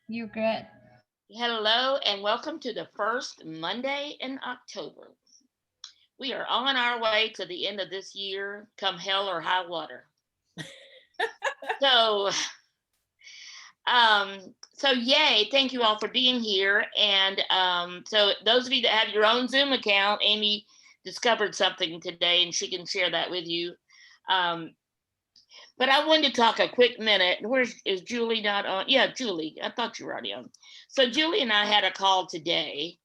You good? Hello, and welcome to the first Monday in October. We are on our way to the end of this year, come hell or high water. So, so yay! Thank you all for being here. And so, those of you that have your own Zoom account, Amy discovered something today, and she can share that with you. Um, but I wanted to talk a quick minute. Where's is Julie not on? Yeah, Julie. I thought you were already on. So Julie and I had a call today,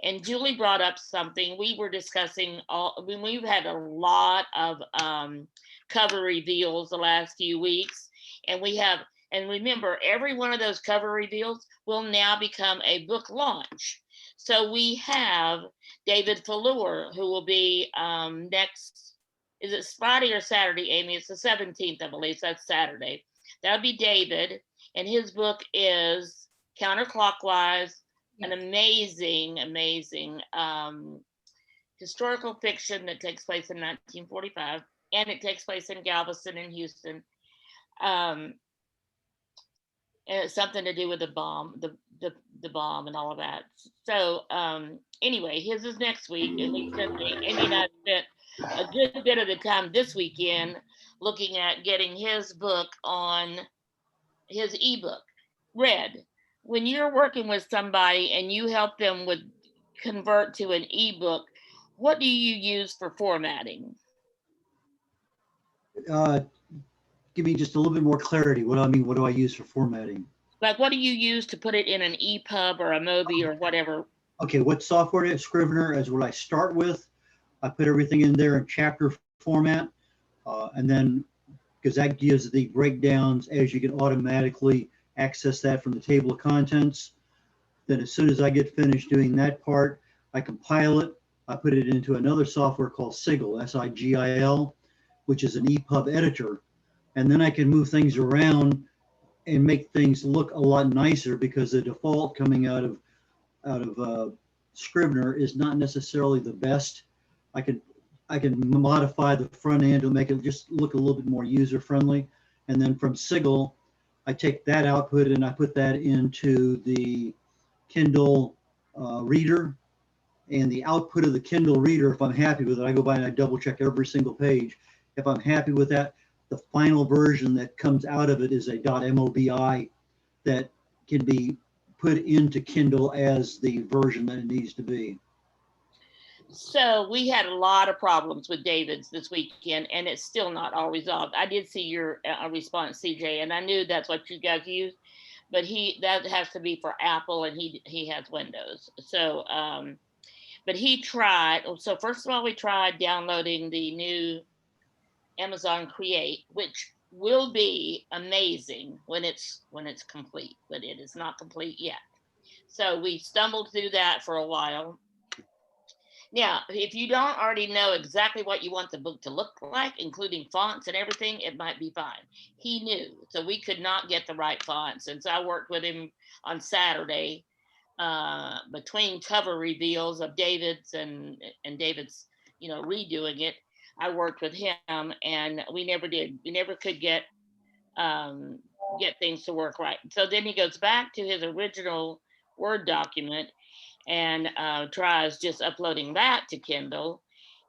and Julie brought up something we were discussing. All when we've had a lot of cover reveals the last few weeks, and we have. And remember, every one of those cover reveals will now become a book launch. So we have David Fallour, who will be next, is it Friday or Saturday, Amy? It's the 17th, I believe. So that's Saturday. That would be David. And his book is Counterclockwise, an Yes. amazing historical fiction that takes place in 1945. And it takes place in Galveston and Houston. Um, and it's something to do with the bomb, the bomb and all of that. So anyway, his is next week, and Amy and I spent a good bit of the time this weekend looking at getting his book on his ebook read. When you're working with somebody and you help them with convert to an ebook, what do you use for formatting? Uh, Give me just a little bit more clarity. What do I mean? What do I use for formatting? Like, what do you use to put it in an EPUB or a Mobi or whatever? Okay, what software is Scrivener is what I start with. I put everything in there in chapter format, and then because that gives the breakdowns as you can automatically access that from the table of contents. Then as soon as I get finished doing that part, I compile it. I put it into another software called Sigil, Sigil, which is an EPUB editor, and then I can move things around and make things look a lot nicer because the default coming out of Scrivener is not necessarily the best. I can I can modify the front end to make it just look a little bit more user friendly, and then from Sigil, I take that output and I put that into the Kindle reader. And the output of the Kindle reader, if I'm happy with it, I go by and I double check every single page. If I'm happy with that, the final version that comes out of it is a .mobi that can be put into Kindle as the version that it needs to be. So we had a lot of problems with David's this weekend, and it's still not all resolved. I did see your response, CJ, and I knew that's what you guys use, but he that has to be for Apple, and he has Windows. So, but he tried. So first of all, we tried downloading the new Amazon Create, which will be amazing when it's complete, but it is not complete yet. So we stumbled through that for a while. Now, if you don't already know exactly what you want the book to look like, including fonts and everything, it might be fine. He knew, so we could not get the right fonts. And so I worked with him on Saturday between cover reveals of David's and David's, redoing it. I worked with him, and we never did. We never could um, get things to work right. So then he goes back to his original Word document and tries just uploading that to Kindle,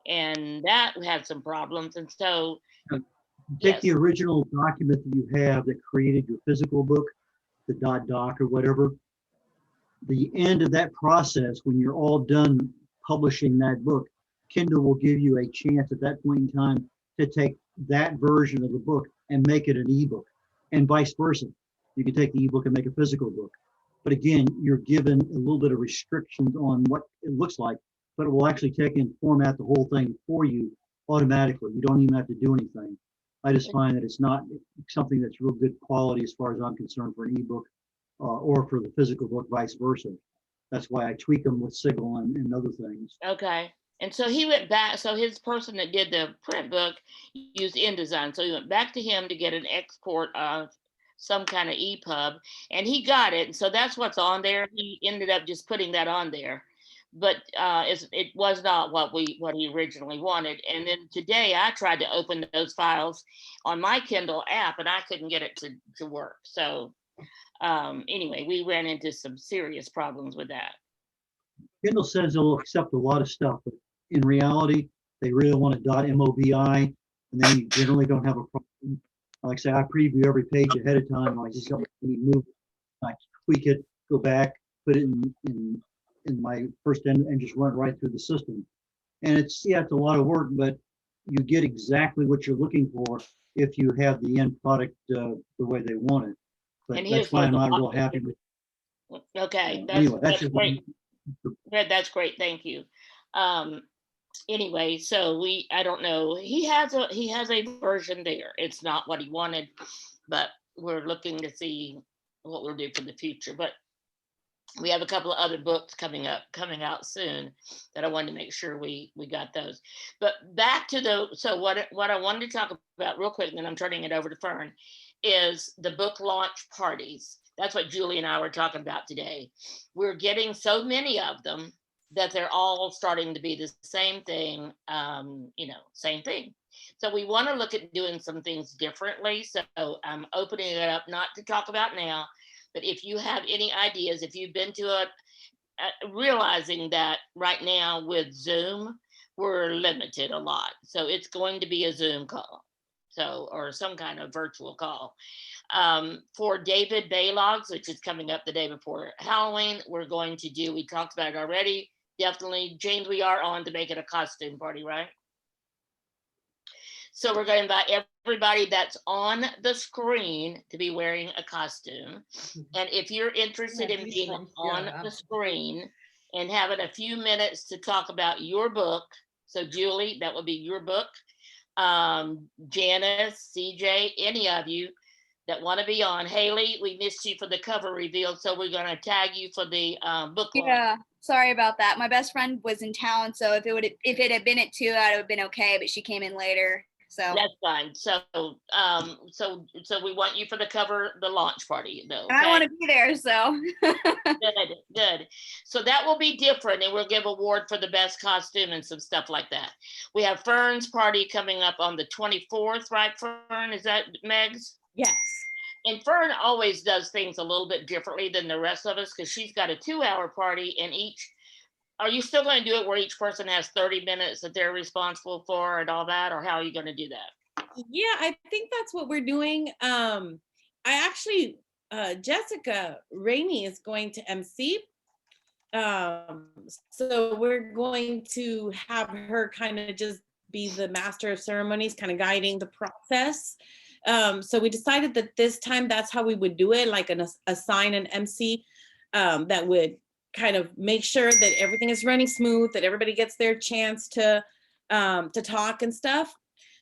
and that had some problems. And so, Take the yes, original document that you have that created your physical book, the .doc or whatever. The end of that process, when you're all done publishing that book, Kindle will give you a chance at that point in time to take that version of the book and make it an ebook, and vice versa. You can take the ebook and make a physical book. But again, you're given a little bit of restrictions on what it looks like, but it will actually take and format the whole thing for you automatically. You don't even have to do anything. I just find that it's not something that's real good quality as far as I'm concerned for an ebook or for the physical book, vice versa. That's why I tweak them with Sigil and other things. okay. And so he went back. So his person that did the print book used InDesign. So he went back to him to get an export of some kind of EPUB, and he got it. And so that's what's on there. He ended up just putting that on there, but it was not what he originally wanted. And then today I tried to open those files on my Kindle app, and I couldn't get it to work. So Anyway, we ran into some serious problems with that. Kindle says they'll accept a lot of stuff, but in reality, they really want a .mobi, and then you generally don't have a problem. Like I say, I preview every page ahead of time. I just don't move, I tweak it, go back, put it in my first end, and just run it right through the system. And it's a lot of work, but you get exactly what you're looking for if you have the end product the way they want it. But And that's here's why what I'm the not real lot- happy with. Okay, Anyway, that's that's just great. That's great. Thank you. Anyway, so I don't know. He has a version there. It's not what he wanted, but we're looking to see what we'll do for the future. But we have a couple of other books coming out soon that I wanted to make sure we got those. But back to what I wanted to talk about real quick, and then I'm turning it over to Fern, is the book launch parties. That's what Julie and I were talking about today. We're getting so many of them that they're all starting to be the same thing, same thing. So we want to look at doing some things differently. So I'm opening it up, not to talk about now, but if you have any ideas, if you've been to it, realizing that right now with Zoom, we're limited a lot. So it's going to be a Zoom call. So, or some kind of virtual call. For David Baylogs, which is coming up the day before Halloween, we talked about it already. Definitely, James, we are on to make it a costume party, right? So we're going to invite everybody that's on the screen to be wearing a costume. And if you're interested in being on the screen and having a few minutes to talk about your book, so Julie, that would be your book. Janice, CJ, any of you that want to be on. Haley, we missed you for the cover reveal, so we're going to tag you for the book launch. Yeah, sorry about that. My best friend was in town, so if it had been at 2, I'd have been okay, but she came in later. So that's fine. So we want you for the launch party though. Okay? I want to be there, so good. So that will be different, and we'll give award for the best costume and some stuff like that. We have Fern's party coming up on the 24th, right, Fern? Is that Megs? yes. And Fern always does things a little bit differently than the rest of us because she's got a 2-hour party, and are you still going to do it where each person has 30 minutes that they're responsible for and all that, or how are you going to do that? Yeah, I think that's what we're doing. I actually, Jessica Rainey is going to MC. So we're going to have her kind of just be the master of ceremonies, kind of guiding the process. So we decided that this time that's how we would do it, like assign an MC that would kind of make sure that everything is running smooth, that everybody gets their chance to talk and stuff.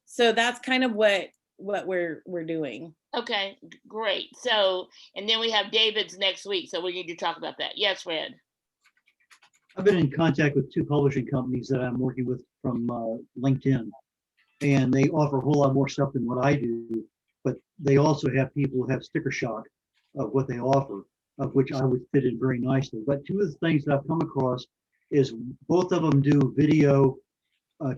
So that's kind of what we're doing. Okay, great. So, and then we have David's next week, so we need to talk about that. Yes, Red. I've been in contact with 2 publishing companies that I'm working with from LinkedIn, and they offer a whole lot more stuff than what I do, but they also have people who have sticker shock of what they offer, of which I would fit in very nicely. But 2 of the things that I've come across is both of them do video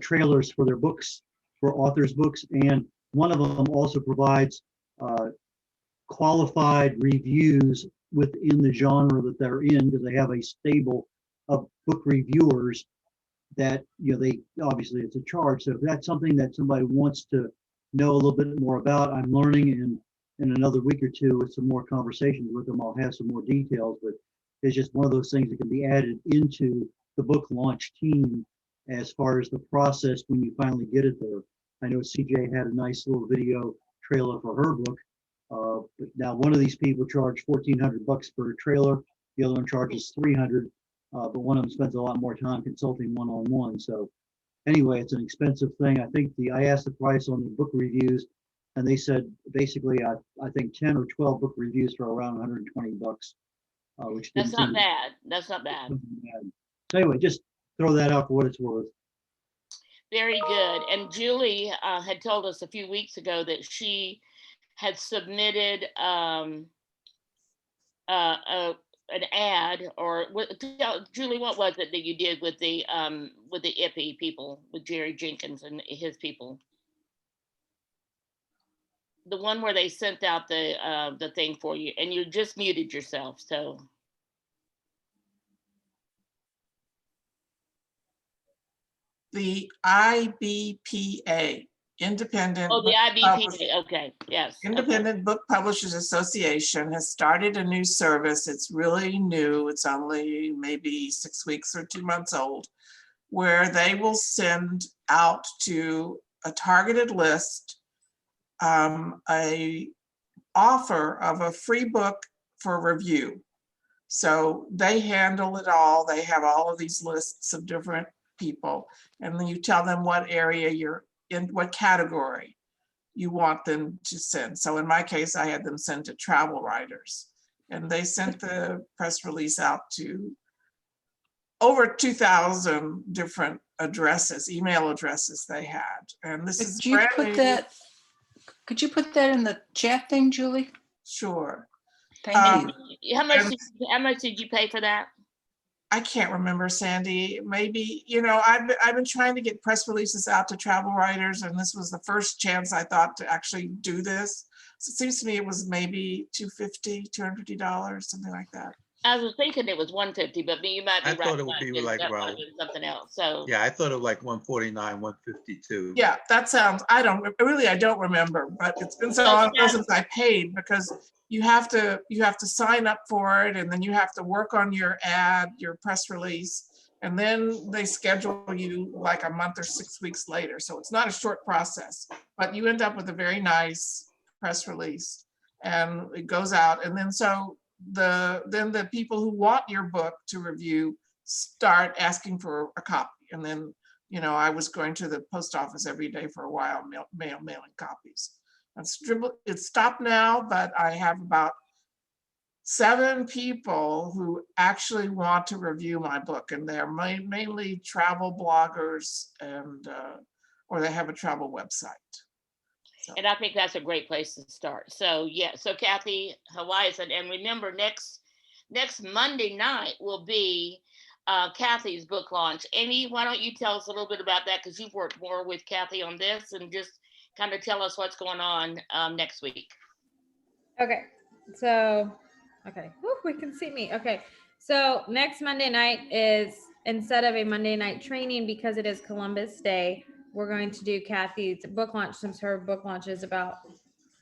trailers for their books, for authors' books, and one of them also provides qualified reviews within the genre that they're in, because they have a stable of book reviewers that, they obviously it's a charge. So if that's something that somebody wants to know a little bit more about, I'm learning, and in another week or 2 with some more conversations with them, I'll have some more details. But it's just one of those things that can be added into the book launch team as far as the process when you finally get it there. I know CJ had a nice little video trailer for her book. But now one of these people charged $1,400 for a trailer. The other one charges $300. But one of them spends a lot more time consulting one-on-one. So anyway, it's an expensive thing. I asked the price on the book reviews, and they said basically I think 10 or 12 book reviews for around $120, which That's not bad. That's not bad. So anyway, just throw that out for what it's worth. Very good. And Julie had told us a few weeks ago that she had submitted an ad, or Julie, what was it that you did with the IPPY people, with Jerry Jenkins and his people? the one where they sent out the thing for you, and you just muted yourself. So The IBPA, Independent. oh, the Book Publishers- IBPA. Okay, yes. Okay. Independent Book Publishers Association has started a new service. It's really new. It's only maybe 6 weeks or 2 months old, where they will send out to a targeted list a offer of a free book for review. So they handle it all. They have all of these lists of different people, and then you tell them what area you're in, what category you want them to send. So in my case, I had them send to travel writers, and they sent the press release out to over 2,000 different addresses, email addresses they had. And this is Could you brand put new. that, could you put that in the chat thing, Julie? Sure. Thank you. How much did you pay for that? I can't remember, Sandy. Maybe, you know, I've been trying to get press releases out to travel writers, and this was the first chance I thought to actually do this. So it seems to me it was maybe $250, something like that. I was thinking it was 150, but you might be I right. thought it would be like that might around- have been something else. So Yeah, I thought of like 149, 152. Yeah, that sounds, I don't remember, but it's been so So long ago that's- since I paid, because you have to sign up for it, and then you have to work on your ad, your press release, and then they schedule you like a month or 6 weeks later. So it's not a short process, but you end up with a very nice press release, and it goes out. And then the people who want your book to review start asking for a copy. And then, you know, I was going to the post office every day for a while, mailing copies. It's stopped now, but I have about 7 people who actually want to review my book, and they're mainly travel bloggers, and or they have a travel website. and I think that's a great place to start. So yeah, so Kathy Hawaii, and remember next Monday night will be Kathy's book launch. Amy, why don't you tell us a little bit about that, because you've worked more with Kathy on this, and just kind of tell us what's going on next week. Okay, so, okay, whoop, we can see me. Okay, so next Monday night is, instead of a Monday night training, because it is Columbus Day, we're going to do Kathy's book launch, since her book launch is about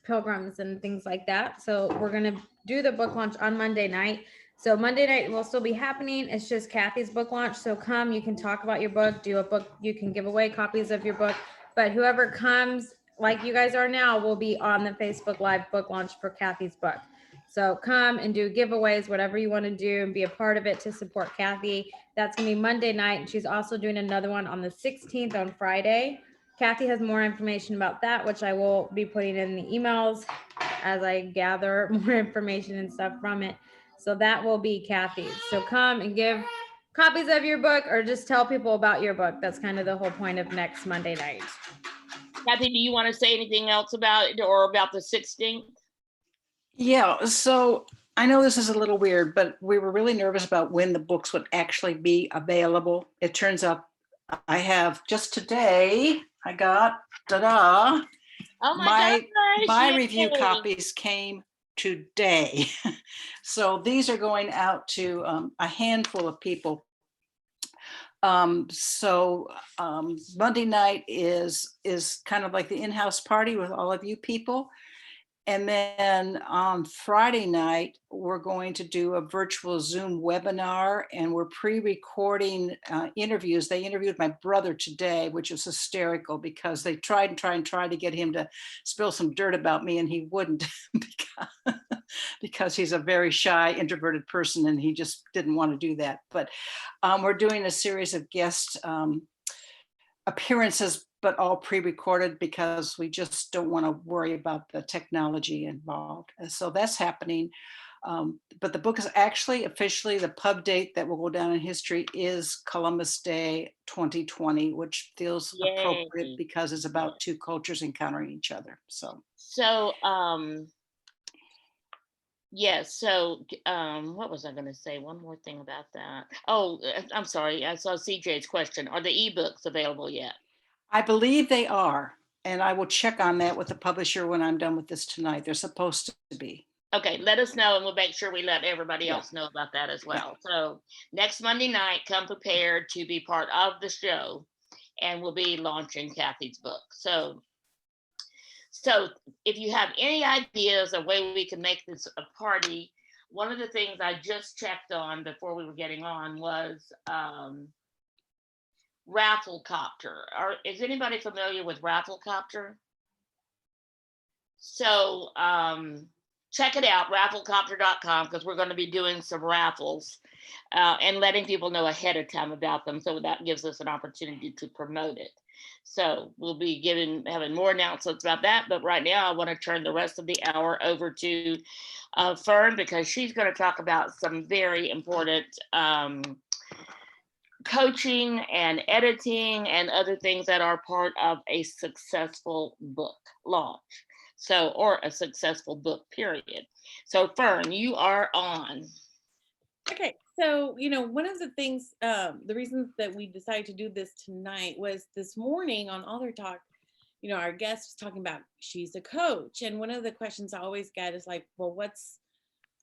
pilgrims and things like that. So we're gonna do the book launch on Monday night. So Monday night will still be happening. It's just Kathy's book launch. So come, you can talk about your book, do a book, you can give away copies of your book, but whoever comes, like you guys are now, will be on the Facebook Live book launch for Kathy's book. So come and do giveaways, whatever you want to do, and be a part of it to support Kathy. That's gonna be Monday night. And she's also doing another one on the 16th on Friday. Kathy has more information about that, which I will be putting in the emails as I gather more information and stuff from it. So that will be Kathy's. So come and give copies of your book, or just tell people about your book. That's kind of the whole point of next Monday night. Kathy, do you want to say anything else about it, or about the 16th? Yeah, so I know this is a little weird, but we were really nervous about when the books would actually be available. It turns out I have just today, I got, ta-da, Oh my gosh, my review yay. copies came today. So these are going out to a handful of people. Monday night is kind of like the in-house party with all of you people. And then on Friday night, we're going to do a virtual Zoom webinar, and we're pre-recording interviews. They interviewed my brother today, which is hysterical, because they tried to get him to spill some dirt about me, and he wouldn't because he's a very shy, introverted person, and he just didn't want to do that. But we're doing a series of guest appearances, but all pre-recorded, because we just don't want to worry about the technology involved. And so that's happening. But the book is actually officially, the pub date that will go down in history is Columbus Day 2020, which feels Yay. appropriate because it's about two cultures encountering each other. So yes. So what was I going to say? One more thing about that. Oh, I'm sorry. I saw CJ's question. Are the ebooks available yet? I believe they are. And I will check on that with the publisher when I'm done with this tonight. They're supposed to be. Okay, let us know and we'll make sure we let everybody Yeah. else know about that as well. So next Monday night, come prepared to be part of the show, and we'll be launching Kathy's book. So if you have any ideas of way we can make this a party, one of the things I just checked on before we were getting on was Rafflecopter. Is anybody familiar with Rafflecopter? So check it out, rafflecopter.com, because we're going to be doing some raffles and letting people know ahead of time about them. So that gives us an opportunity to promote it. So we'll be having more announcements about that. But right now, I want to turn the rest of the hour over to Fern, because she's going to talk about some very important coaching and editing and other things that are part of a successful book launch. So, or a successful book, period. So Fern, you are on. Okay, so, one of the things, the reasons that we decided to do this tonight was this morning on Author Talk, our guest was talking about she's a coach. And one of the questions I always get is like, well, what's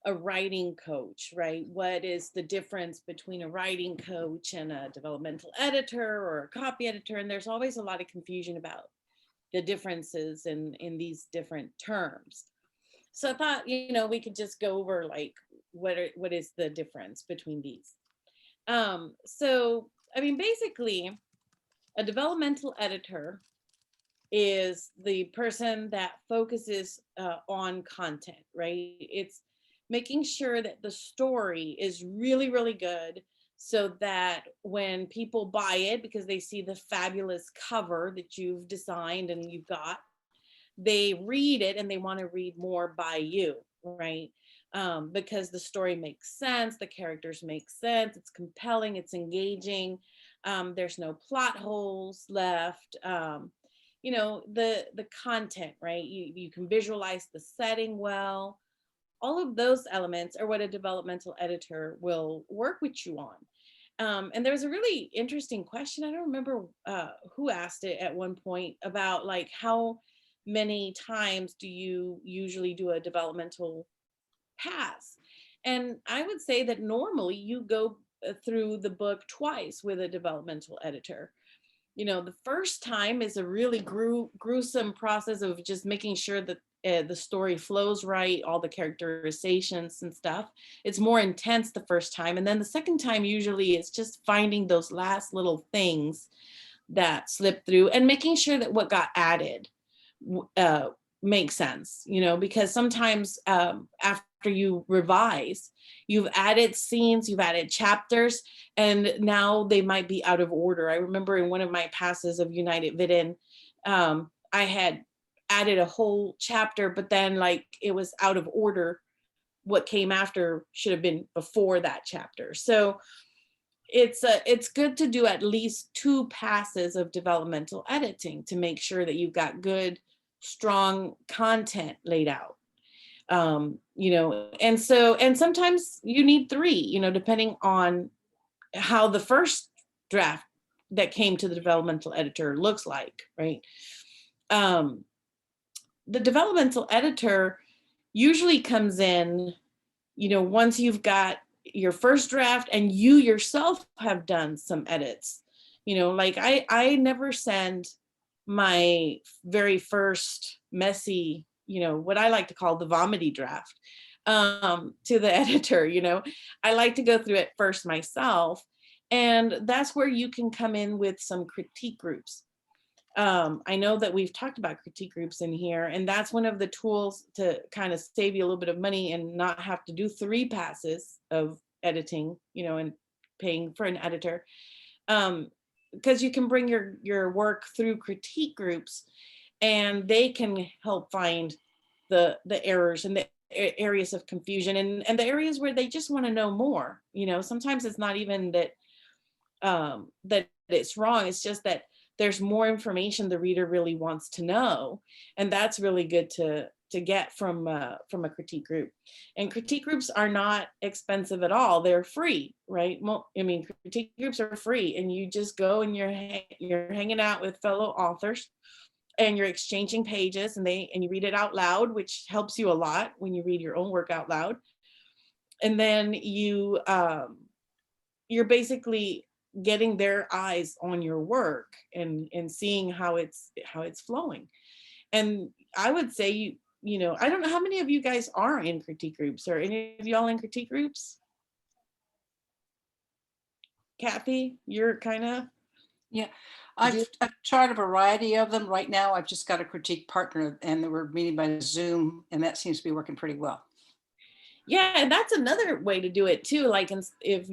a writing coach, right? What is the difference between a writing coach and a developmental editor or a copy editor? And there's always a lot of confusion about the differences in these different terms. So I thought, we could just go over like, what is the difference between these? So, basically, a developmental editor is the person that focuses on content, right? It's making sure that the story is really, really good, so that when people buy it, because they see the fabulous cover that you've designed and you've got, they read it and they want to read more by you, right? Because the story makes sense, the characters make sense, it's compelling, it's engaging, there's no plot holes left, the content, right? You can visualize the setting well. All of those elements are what a developmental editor will work with you on. And there was a really interesting question. I don't remember who asked it at one point about like, how many times do you usually do a developmental pass? And I would say that normally you go through the book twice with a developmental editor. The first time is a really gruesome process of just making sure that the story flows right, all the characterizations and stuff. It's more intense the first time. And then the second time, usually it's just finding those last little things that slip through and making sure that what got added makes sense, because sometimes after you revise, you've added scenes, you've added chapters, and now they might be out of order. I remember in one of my passes of United Vidin, I had added a whole chapter, but then like it was out of order. What came after should have been before that chapter. So it's good to do at least 2 passes of developmental editing to make sure that you've got good, strong content laid out. And sometimes you need 3, depending on how the first draft that came to the developmental editor looks like, right? The developmental editor usually comes in, once you've got your first draft and you yourself have done some edits. Like I never send my very first messy, what I like to call the vomity draft, to the editor. I like to go through it first myself. And that's where you can come in with some critique groups. I know that we've talked about critique groups in here, and that's one of the tools to kind of save you a little bit of money and not have to do 3 passes of editing, and paying for an editor. Because you can bring your work through critique groups, and they can help find the errors and the areas of confusion and the areas where they just want to know more. Sometimes it's not even that that it's wrong, it's just that there's more information the reader really wants to know, and that's really good to get from a critique group. And critique groups are not expensive at all; they're free, right? Well, critique groups are free, and you just go and you're hanging out with fellow authors, and you're exchanging pages, and you read it out loud, which helps you a lot when you read your own work out loud. And then you're basically getting their eyes on your work and seeing how it's flowing. And I would say, I don't know how many of you guys are in critique groups, or any of y'all in critique groups? Kathy, you're kind of. Yeah, I've tried a variety of them. Right now, I've just got a critique partner, and we're meeting by Zoom, and that seems to be working pretty well. Yeah, and that's another way to do it too. Like if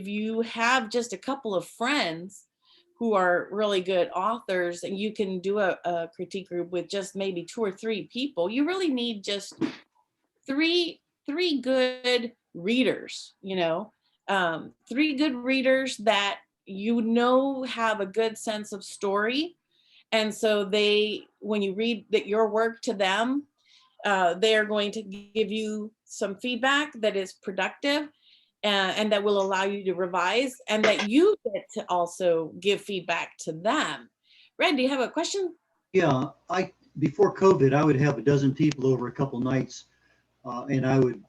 you have just a couple of friends who are really good authors, and you can do a critique group with just maybe 2 or 3 people, you really need just three good readers, 3 good readers that have a good sense of story. And so when you read your work to them, they are going to give you some feedback that is productive, and that will allow you to revise, and that you get to also give feedback to them. Red, do you have a question? Yeah, before COVID, I would have a dozen people over a couple nights, and I would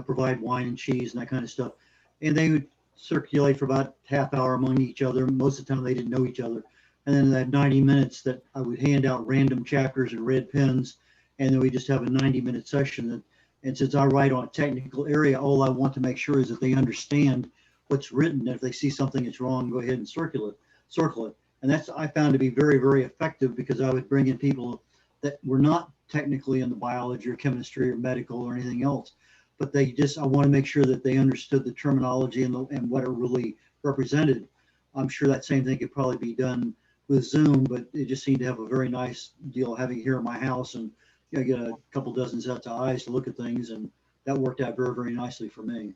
provide wine and cheese and that kind of stuff. And they would circulate for about half hour among each other. Most of the time they didn't know each other. And then that 90 minutes that I would hand out random chapters and red pens, and then we just have a 90-minute session. And since I write on a technical area, all I want to make sure is that they understand what's written. And if they see something that's wrong, go ahead and circle it. And that's, I found to be very, very effective, because I would bring in people that were not technically in the biology or chemistry or medical or anything else, but I want to make sure that they understood the terminology and what it really represented. I'm sure that same thing could probably be done with Zoom, but it just seemed to have a very nice deal having it here in my house, and get a couple dozen sets of eyes to look at things, and that worked out very, very nicely for me.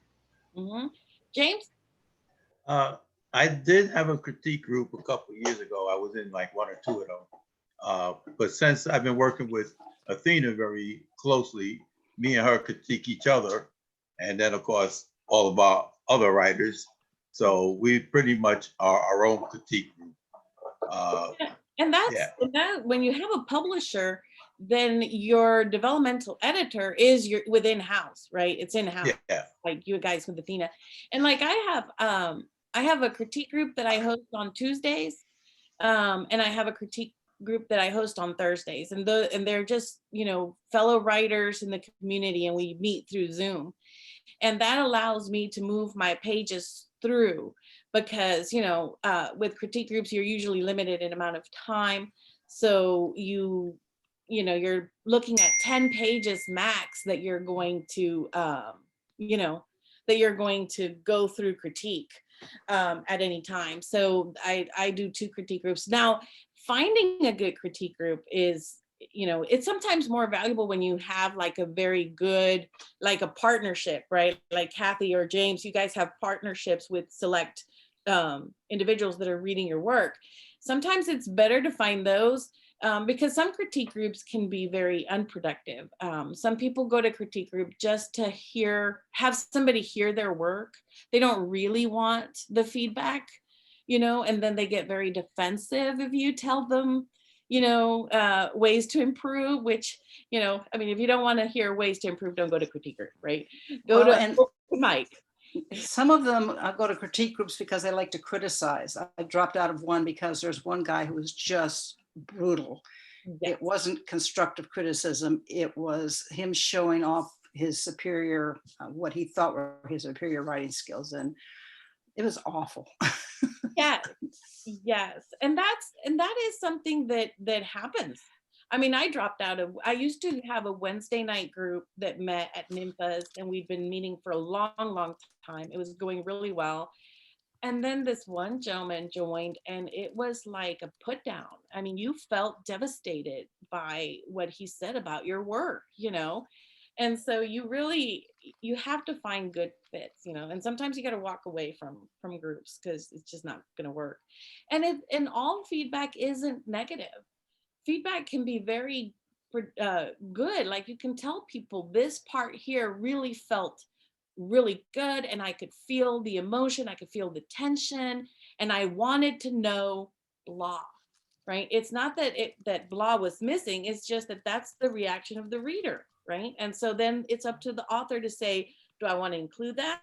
Mm-hmm. James? I did have a critique group a couple of years ago. I was in like 1 or 2 of them. But since I've been working with Athena very closely, me and her critique each other. And then, of course, all of our other writers. So we pretty much are our own critique group. And that when you have a publisher, then your developmental editor is within house, right? It's in house, like you guys with Athena. And like I have a critique group that I host on Tuesdays, and I have a critique group that I host on Thursdays, and they're just fellow writers in the community, and we meet through Zoom, and that allows me to move my pages through, because with critique groups you're usually limited in amount of time, so you're looking at 10 pages max that you're going to go through critique at any time. So I do 2 critique groups. Now, finding a good critique group is, it's sometimes more valuable when you have like a very good, like a partnership, right? Like Kathy or James, you guys have partnerships with select individuals that are reading your work. Sometimes it's better to find those, because some critique groups can be very unproductive. Some people go to critique group just to have somebody hear their work. They don't really want the feedback, and then they get very defensive if you tell them, ways to improve, which, if you don't want to hear ways to improve, don't go to critique group, right? Go to Mike. Some of them go to critique groups because they like to criticize. I dropped out of one because there's one guy who was just brutal. Yes. It wasn't constructive criticism. It was him showing off his superior, what he thought were his superior writing skills. And it was awful. Yes. And that is something that happens. I used to have a Wednesday night group that met at NYMFAS, and we'd been meeting for a long, long time. It was going really well. And then this one gentleman joined, and it was like a put down. You felt devastated by what he said about your work, And so you have to find good fits, and sometimes you got to walk away from groups because it's just not going to work. And all feedback isn't negative. Feedback can be very good. Like you can tell people this part here really felt really good, and I could feel the emotion, I could feel the tension, and I wanted to know blah. right? It's not that that blah was missing, it's just that that's the reaction of the reader, right? And so then it's up to the author to say, do I want to include that?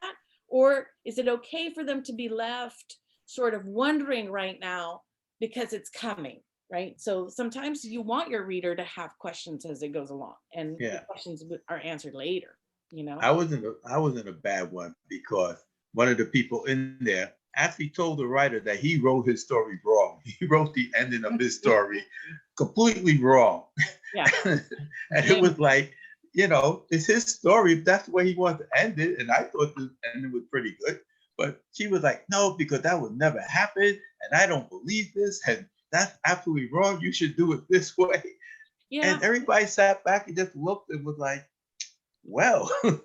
Or is it okay for them to be left sort of wondering right now because it's coming, right? So sometimes you want your reader to have questions as it goes along, and the Yeah. questions are answered later, you know? I was in a bad one because one of the people in there actually told the writer that he wrote his story wrong. He wrote the ending of his story completely wrong. Yeah. And it was like, you know, it's his story. If that's the way he wants to end it. And I thought the ending was pretty good. But she was like, no, because that would never happen. And I don't believe this. And that's absolutely wrong. You should do it this way. Yeah. And everybody sat back and just looked and was like, well. And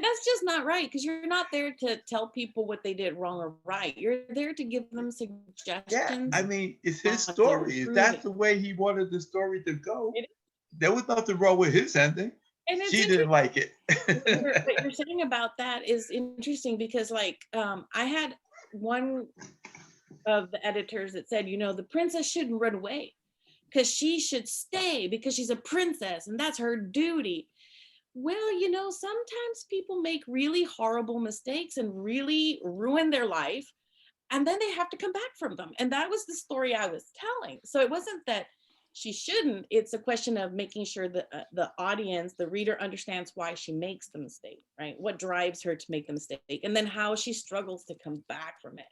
that's just not right, because you're not there to tell people what they did wrong or right. You're there to give them Yeah, suggestions. I mean, it's his on story. If improving. that's the way he wanted the story to go, It- there was nothing wrong with his ending. And it's She didn't like it. what you're saying about that is interesting, because like I had one of the editors that said, you know, the princess shouldn't run away because she should stay because she's a princess and that's her duty. Well, you know, sometimes people make really horrible mistakes and really ruin their life, and then they have to come back from them. And that was the story I was telling. So it wasn't that she shouldn't, it's a question of making sure that the audience, the reader, understands why she makes the mistake, right? What drives her to make the mistake, and then how she struggles to come back from it.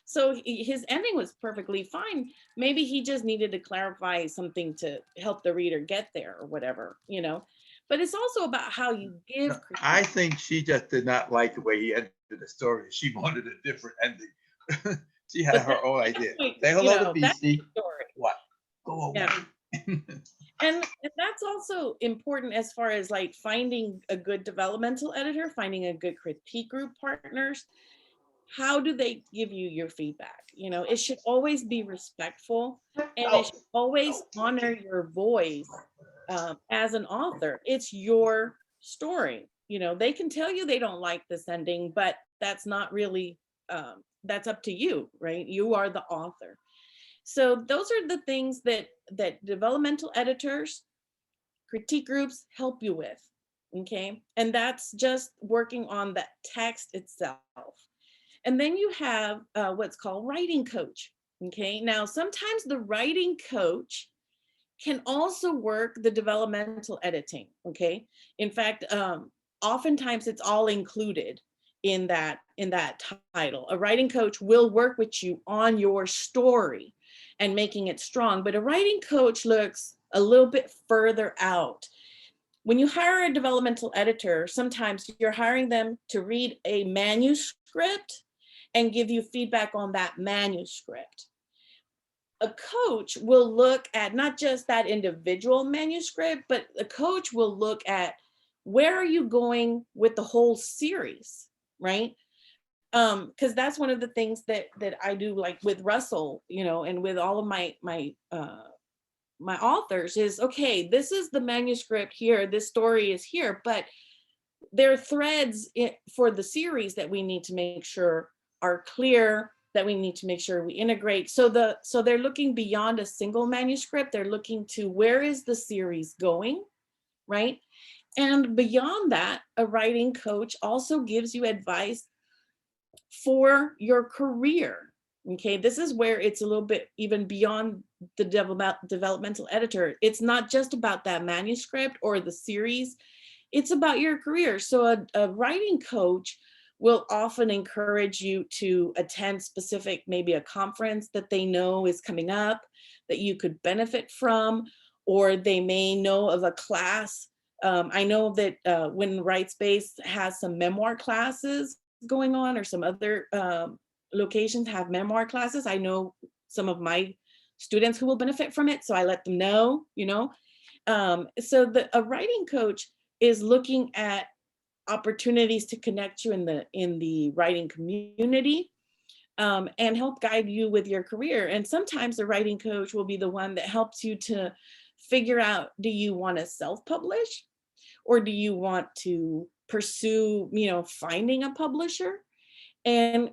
So his ending was perfectly fine. Maybe he just needed to clarify something to help the reader get there or whatever, you know. But it's also about how you give I critique. think she just did not like the way he ended the story. She wanted a different ending. She had But her own idea. like, Say you hello know, to that's the Beastie. story. What? Go away. Yeah. And that's also important as far as like finding a good developmental editor, finding a good critique group partners. How do they give you your feedback? You know, it should always be respectful, and it should always honor your voice as an author. It's your story. You know, they can tell you they don't like this ending, but that's not really, that's up to you, right? You are the author. So those are the things that developmental editors, critique groups help you with, okay? And that's just working on the text itself. And then you have what's called writing coach, okay? Now, sometimes the writing coach can also work the developmental editing, okay? In fact, oftentimes it's all included in that title. A writing coach will work with you on your story and making it strong, but a writing coach looks a little bit further out. When you hire a developmental editor, sometimes you're hiring them to read a manuscript and give you feedback on that manuscript. A coach will look at not just that individual manuscript, but a coach will look at where are you going with the whole series, right? Because that's one of the things that I do, like with Russell, you know, and with all of my authors is, okay, this is the manuscript here, this story is here, but there are threads for the series that we need to make sure are clear, that we need to make sure we integrate. So they're looking beyond a single manuscript. They're looking to where is the series going, right? And beyond that, a writing coach also gives you advice for your career. Okay, this is where it's a little bit even beyond the developmental editor. It's not just about that manuscript or the series, it's about your career. So a writing coach will often encourage you to attend specific, maybe a conference that they know is coming up that you could benefit from, or they may know of a class. I know that when Writespace has some memoir classes going on, or some other locations have memoir classes, I know some of my students who will benefit from it, so I let them know, you know. So a writing coach is looking at opportunities to connect you in the writing community, and help guide you with your career. And sometimes the writing coach will be the one that helps you to figure out, do you want to self-publish, or do you want to pursue, you know, finding a publisher? and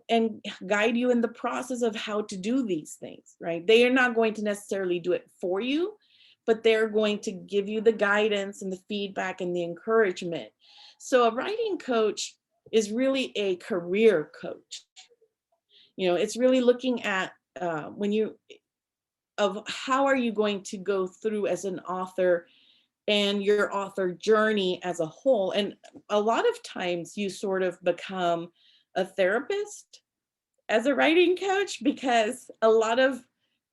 guide you in the process of how to do these things, right? They are not going to necessarily do it for you, but they're going to give you the guidance and the feedback and the encouragement. So a writing coach is really a career coach. You know, it's really looking at of how are you going to go through as an author and your author journey as a whole. And a lot of times you sort of become a therapist as a writing coach, because a lot of,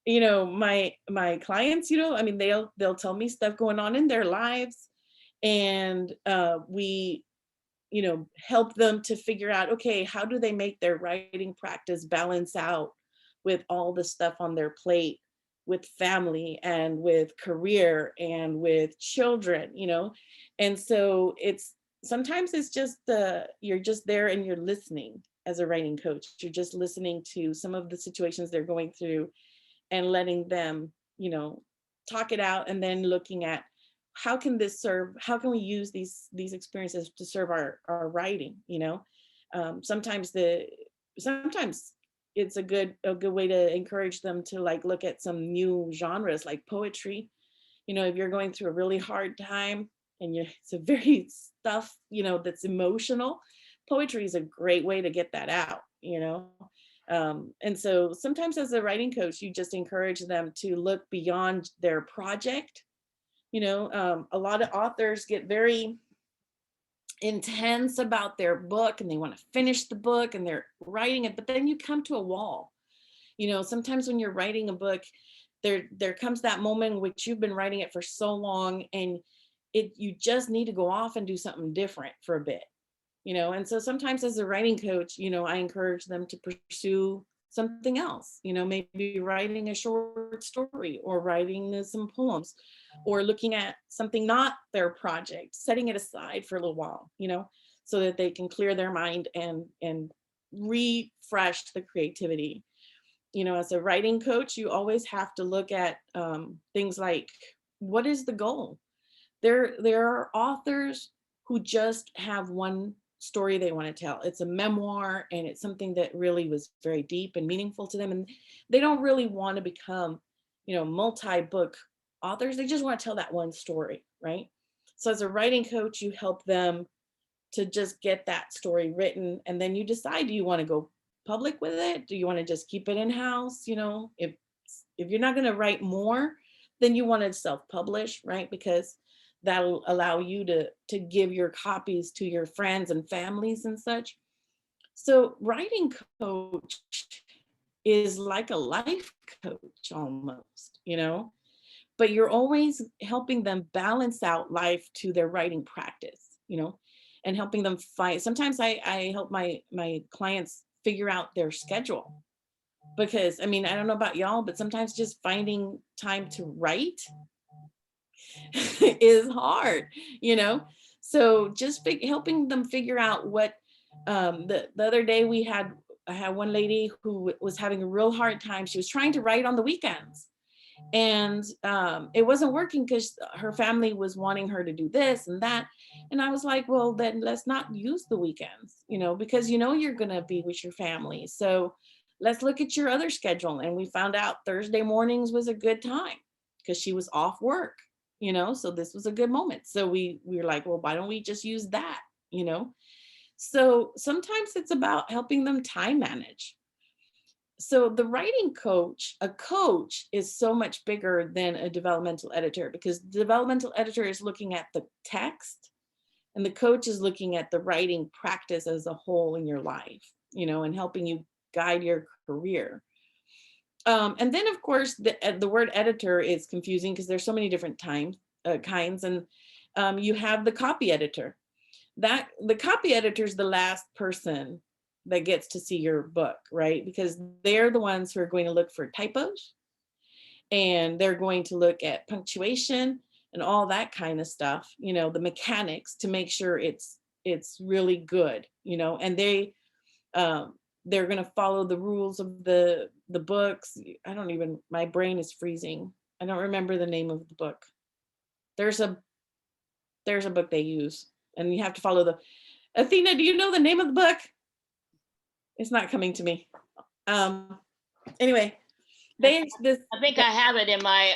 you know, my clients, you know, I mean, they'll tell me stuff going on in their lives, and we, you know, help them to figure out, okay, how do they make their writing practice balance out with all the stuff on their plate, with family and with career and with children, you know? And so sometimes it's just you're just there and you're listening as a writing coach. You're just listening to some of the situations they're going through and letting them, you know, talk it out, and then looking at how can we use these experiences to serve our writing, you know? Sometimes it's a good way to encourage them to like look at some new genres like poetry. You know, if you're going through a really hard time and it's a very stuff, you know, that's emotional, poetry is a great way to get that out, you know? And so sometimes as a writing coach, you just encourage them to look beyond their project. You know, a lot of authors get very intense about their book and they want to finish the book and they're writing it, but then you come to a wall. You know, sometimes when you're writing a book, there comes that moment in which you've been writing it for so long and you just need to go off and do something different for a bit, you know? And so sometimes as a writing coach, you know, I encourage them to pursue something else, you know, maybe writing a short story or writing some poems or looking at something not their project, setting it aside for a little while, you know, so that they can clear their mind and refresh the creativity. You know, as a writing coach, you always have to look at things like, what is the goal? There are authors who just have one story they want to tell. It's a memoir and it's something that really was very deep and meaningful to them. And they don't really want to become, you know, multi-book authors. They just want to tell that one story, right? So as a writing coach, you help them to just get that story written. And then you decide, do you want to go public with it? Do you want to just keep it in-house? You know, if you're not going to write more, then you want to self-publish, right? Because that'll allow you to give your copies to your friends and families and such. So writing coach is like a life coach almost, you know, but you're always helping them balance out life to their writing practice, you know, and helping them find, sometimes I help my clients figure out their schedule, because I mean, I don't know about y'all, but sometimes just finding time to write is hard, you know? So just helping them figure out what, the other day I had one lady who was having a real hard time. She was trying to write on the weekends and it wasn't working because her family was wanting her to do this and that. And I was like, well, then let's not use the weekends, you know, because you know you're gonna be with your family. So let's look at your other schedule. And we found out Thursday mornings was a good time because she was off work, you know, so this was a good moment. So we were like, well, why don't we just use that, you know? So sometimes it's about helping them time manage. So the writing coach, a coach is so much bigger than a developmental editor, because the developmental editor is looking at the text and the coach is looking at the writing practice as a whole in your life, you know, and helping you guide your career. And then of course, the word editor is confusing because there's so many different kinds. And you have the copy editor. The copy editor is the last person that gets to see your book, right? Because they're the ones who are going to look for typos and they're going to look at punctuation and all that kind of stuff, you know, the mechanics to make sure it's really good, you know, and they're going to follow the rules of the books. My brain is freezing. I don't remember the name of the book. There's a book they use and you have to follow Athena, do you know the name of the book? It's not coming to me. Anyway, this I think I have it in my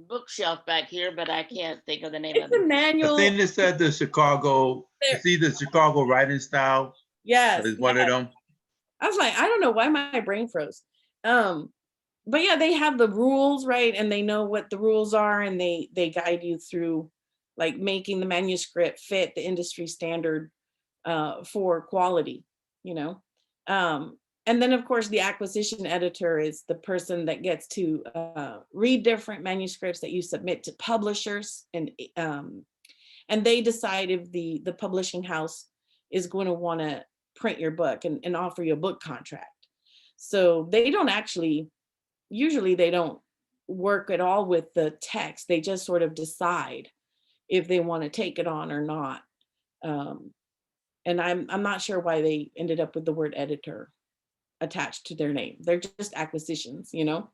bookshelf back here, but I can't think of the name of it's a it. manual. Athena said the Chicago, There- see the Chicago writing style Yes. is one of yes. them. I was like, I don't know why my brain froze. But yeah, they have the rules, right? And they know what the rules are, and they guide you through like making the manuscript fit the industry standard for quality, you know. And then of course the acquisition editor is the person that gets to read different manuscripts that you submit to publishers, and they decide if the publishing house is going to want to print your book and offer you a book contract. So they don't actually, usually they don't work at all with the text. They just sort of decide if they want to take it on or not. And I'm not sure why they ended up with the word editor attached to their name. They're just acquisitions, you know.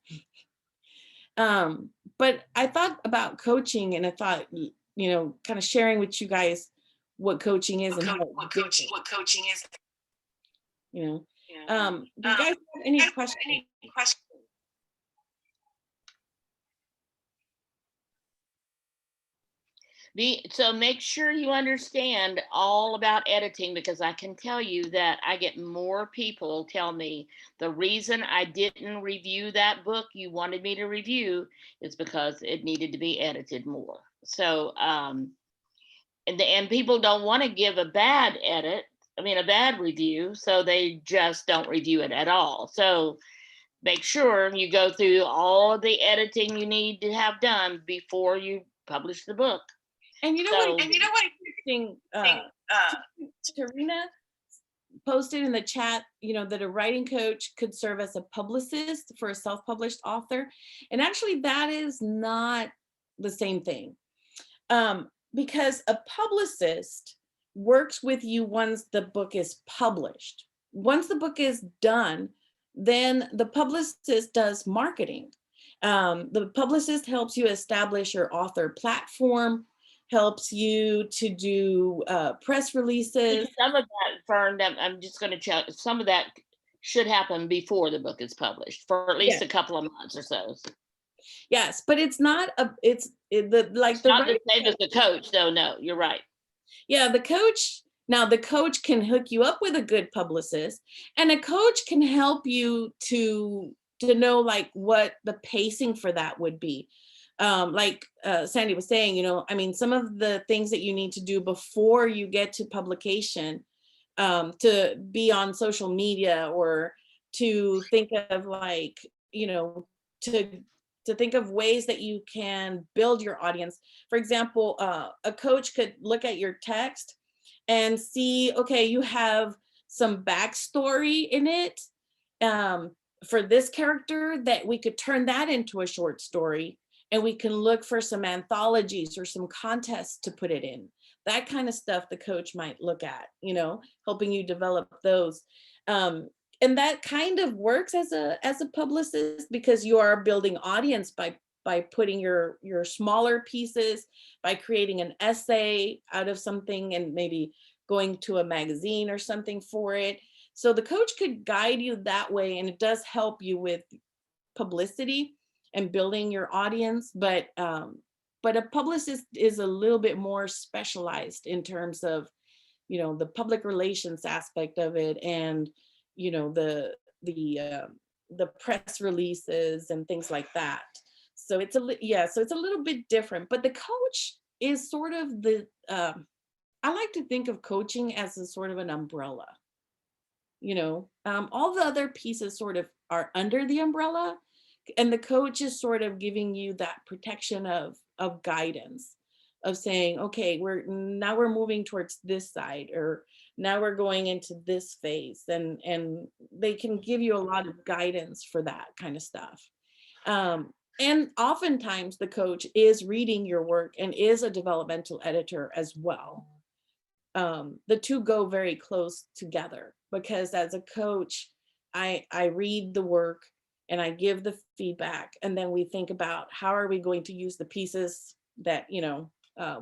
But I thought about coaching, and I thought, you know, kind of sharing with you guys what coaching is and what coaching is. You know, do you guys have any questions? So make sure you understand all about editing, because I can tell you that I get more people tell me the reason I didn't review that book you wanted me to review is because it needed to be edited more. So, and people don't want to give a bad a bad review, so they just don't review it at all. So make sure you go through all the editing you need to have done before you publish the book. And you know what? Interesting. Tarina posted in the chat, you know, that a writing coach could serve as a publicist for a self-published author, and actually, that is not the same thing, because a publicist works with you once the book is published. Once the book is done, then the publicist does marketing. The publicist helps you establish your author platform, helps you to do press releases. Some of that, Fern, I'm just going to check. Some of that should happen before the book is published for at least a couple of months or so. Yes, but it's not not the same as the coach, though. No, you're right. Yeah, the coach can hook you up with a good publicist, and a coach can help you to know like what the pacing for that would be. Like Sandy was saying, you know, I mean, some of the things that you need to do before you get to publication, to be on social media, or to think of like, you know, to think of ways that you can build your audience. For example, a coach could look at your text and see, okay, you have some backstory in it for this character, that we could turn that into a short story, and we can look for some anthologies or some contests to put it in. That kind of stuff the coach might look at, you know, helping you develop those. And that kind of works as a publicist, because you are building audience by putting your smaller pieces, by creating an essay out of something and maybe going to a magazine or something for it. So the coach could guide you that way, and it does help you with publicity and building your audience. But a publicist is a little bit more specialized in terms of, you know, the public relations aspect of it, and, you know, the press releases and things like that. So it's a little bit different. But the coach is sort of the I like to think of coaching as a sort of an umbrella. You know, all the other pieces sort of are under the umbrella, and the coach is sort of giving you that protection of guidance, of saying, okay, we're moving towards this side, or now we're going into this phase, and they can give you a lot of guidance for that kind of stuff. And oftentimes the coach is reading your work and is a developmental editor as well. The two go very close together, because as a coach, I read the work and I give the feedback, and then we think about how are we going to use the pieces that, you know,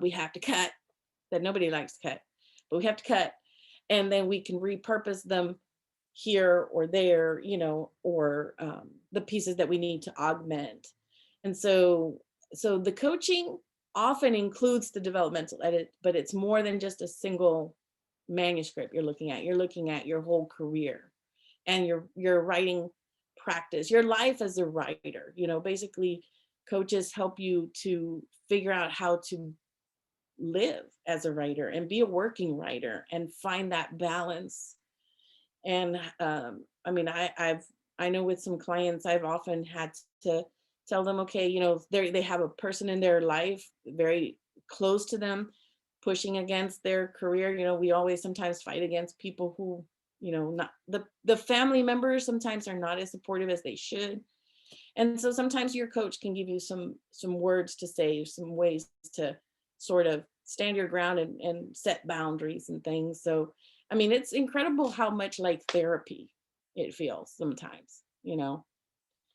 we have to cut, that nobody likes to cut, but we have to cut, and then we can repurpose them here or there, or the pieces that we need to augment. And so the coaching often includes the developmental edit, but it's more than just a single manuscript you're looking at. You're looking at your whole career and your writing practice, your life as a writer. Basically coaches help you to figure out how to live as a writer and be a working writer and find that balance. And I know with some clients, I've often had to tell them, okay, they have a person in their life very close to them pushing against their career. We always sometimes fight against people who, not the family members sometimes are not as supportive as they should. And so sometimes your coach can give you some words to say, some ways to sort of stand your ground and set boundaries and things. So, it's incredible how much like therapy it feels sometimes,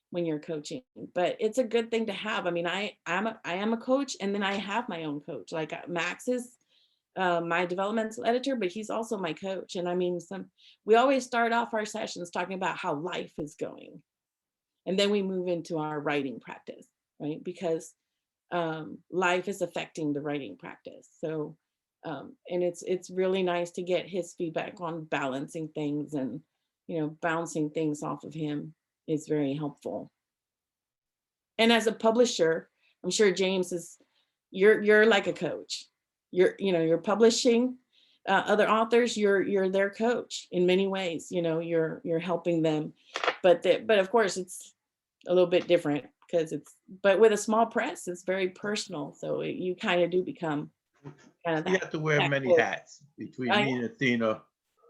when you're coaching, but it's a good thing to have. I am a coach, and then I have my own coach. Like Max is my developmental editor, but he's also my coach. And we always start off our sessions talking about how life is going. And then we move into our writing practice, right? Because life is affecting the writing practice. So, and it's really nice to get his feedback on balancing things, and, bouncing things off of him is very helpful. And as a publisher, I'm sure James you're like a coach. You're publishing other authors, you're their coach in many ways. You're helping them, but of course it's a little bit different because but with a small press, it's very personal. So you kind of do become kind of You have to wear many hats between me and Athena: